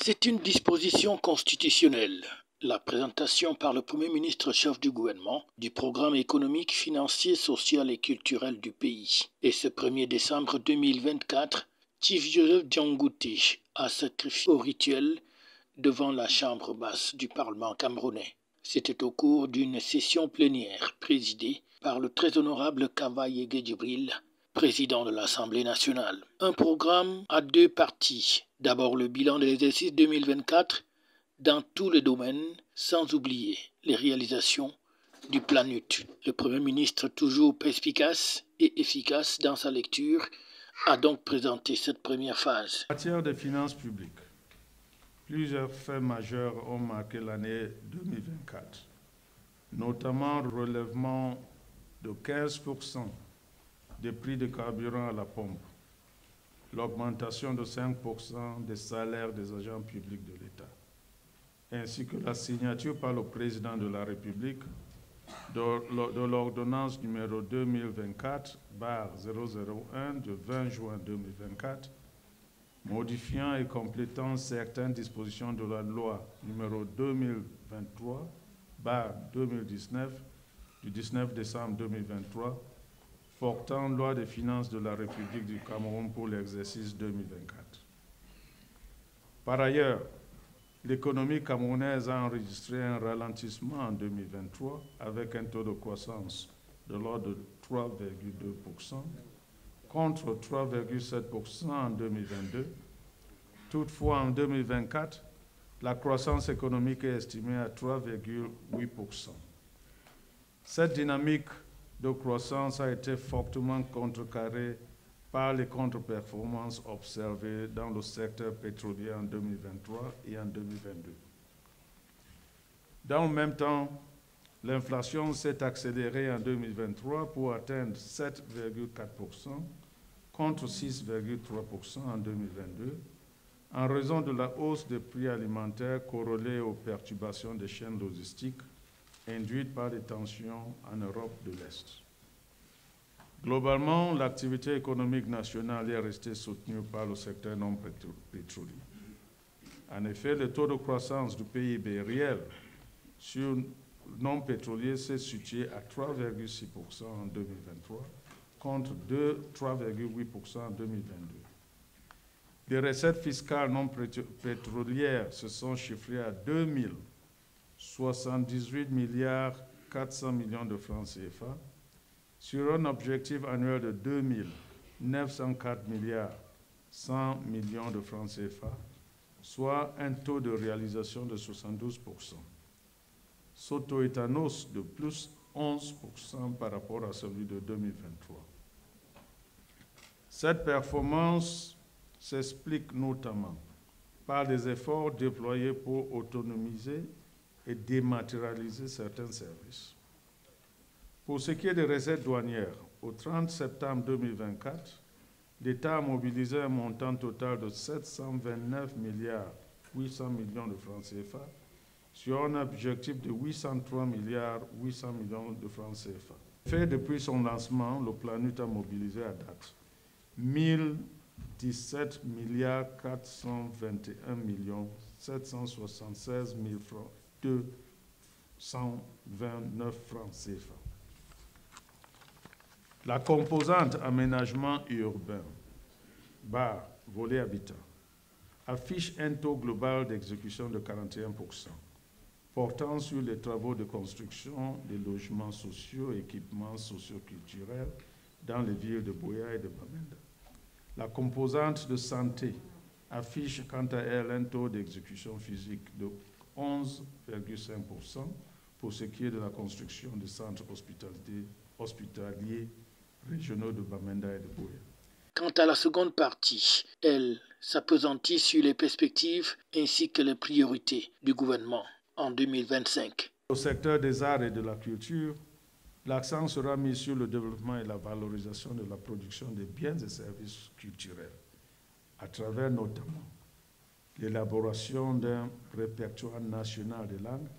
C'est une disposition constitutionnelle. La présentation par le Premier ministre chef du gouvernement du programme économique, financier, social et culturel du pays. Et ce 1er décembre 2024, Chief Joseph Diangoute a sacrifié au rituel devant la chambre basse du Parlement camerounais. C'était au cours d'une session plénière présidée par le très honorable Kava Yégué Djibril, président de l'Assemblée nationale. Un programme à deux parties. D'abord le bilan de l'exercice 2024 dans tous les domaines, sans oublier les réalisations du PNUD. Le Premier ministre, toujours perspicace et efficace dans sa lecture, a donc présenté cette première phase. En matière des finances publiques, plusieurs faits majeurs ont marqué l'année 2024, notamment le relèvement de 15% des prix de carburant à la pompe, l'augmentation de 5% des salaires des agents publics de l'État, ainsi que la signature par le président de la République de l'ordonnance numéro 2024/001 du 20 juin 2024, modifiant et complétant certaines dispositions de la loi numéro 2023/2019 du 19 décembre 2023, portant loi des finances de la République du Cameroun pour l'exercice 2024. Par ailleurs, l'économie camerounaise a enregistré un ralentissement en 2023 avec un taux de croissance de l'ordre de 3,2% contre 3,7% en 2022. Toutefois, en 2024, la croissance économique est estimée à 3,8%. Cette dynamique de croissance a été fortement contrecarrée par les contre-performances observées dans le secteur pétrolier en 2023 et en 2022. Dans le même temps, l'inflation s'est accélérée en 2023 pour atteindre 7,4% contre 6,3% en 2022, en raison de la hausse des prix alimentaires corrélée aux perturbations des chaînes logistiques induites par les tensions en Europe de l'Est. Globalement, l'activité économique nationale est restée soutenue par le secteur non pétrolier. En effet, le taux de croissance du PIB réel sur non pétrolier s'est situé à 3,6% en 2023 contre 3,8% en 2022. Les recettes fiscales non pétrolières se sont chiffrées à 2078 milliards 400 millions de francs CFA sur un objectif annuel de 2904 milliards 100 millions de francs CFA, soit un taux de réalisation de 72%. Ce taux est en hausse de plus 11% par rapport à celui de 2023. Cette performance s'explique notamment par des efforts déployés pour autonomiser et dématérialiser certains services. Pour ce qui est des recettes douanières, au 30 septembre 2024, l'État a mobilisé un montant total de 729 milliards 800 millions de francs CFA sur un objectif de 803 milliards 800 millions de francs CFA. Fait depuis son lancement, le PNUD a mobilisé à date 1017 milliards 421 millions 776 000 francs 229 francs CFA. La composante aménagement urbain, volet habitat, affiche un taux global d'exécution de 41%, portant sur les travaux de construction des logements sociaux et équipements socioculturels dans les villes de Buea et de Bamenda. La composante de santé affiche quant à elle un taux d'exécution physique de 11,5% pour ce qui est de la construction des centres hospitaliers régionaux de Bamenda et de Buea. Quant à la seconde partie, elle s'appesantit sur les perspectives ainsi que les priorités du gouvernement en 2025. Au secteur des arts et de la culture, l'accent sera mis sur le développement et la valorisation de la production des biens et services culturels, à travers notamment l'élaboration d'un répertoire national des langues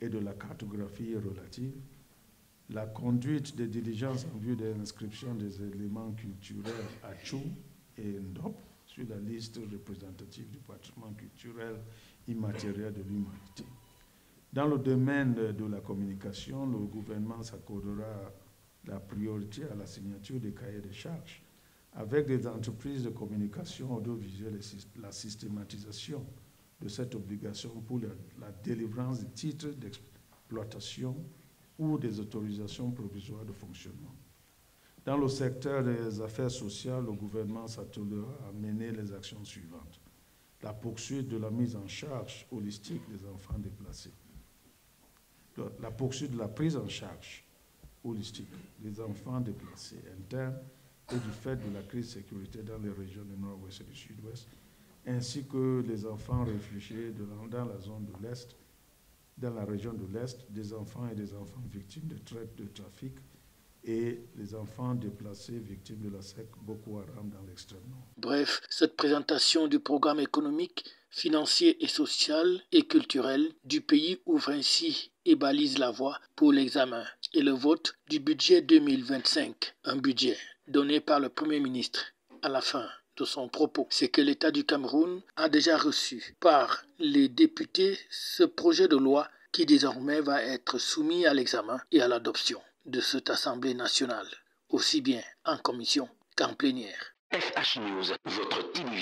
et de la cartographie relative, la conduite des diligences en vue de l'inscription des éléments culturels à Tchou et Ndop sur la liste représentative du patrimoine culturel immatériel de l'humanité. Dans le domaine de la communication, le gouvernement s'accordera la priorité à la signature des cahiers de charges avec des entreprises de communication audiovisuelle et la systématisation de cette obligation pour la délivrance des titres d'exploitation ou des autorisations provisoires de fonctionnement. Dans le secteur des affaires sociales, le gouvernement s'attellera à mener les actions suivantes. La poursuite de la mise en charge holistique des enfants déplacés. La poursuite de la prise en charge holistique des enfants déplacés internes et du fait de la crise sécuritaire dans les régions du Nord-Ouest et du Sud-Ouest, ainsi que les enfants réfugiés dans la zone de l'Est, dans la région de l'Est, des enfants et des enfants victimes de traite, de trafic, et les enfants déplacés victimes de la secte Boko Haram dans l'extrême nord. Bref, cette présentation du programme économique, financier et social et culturel du pays ouvre ainsi et balise la voie pour l'examen et le vote du budget 2025, un budget donné par le Premier ministre à la fin de son propos. C'est que l'État du Cameroun a déjà reçu par les députés ce projet de loi qui désormais va être soumis à l'examen et à l'adoption de cette Assemblée nationale, aussi bien en commission qu'en plénière. FH News, votre télévision.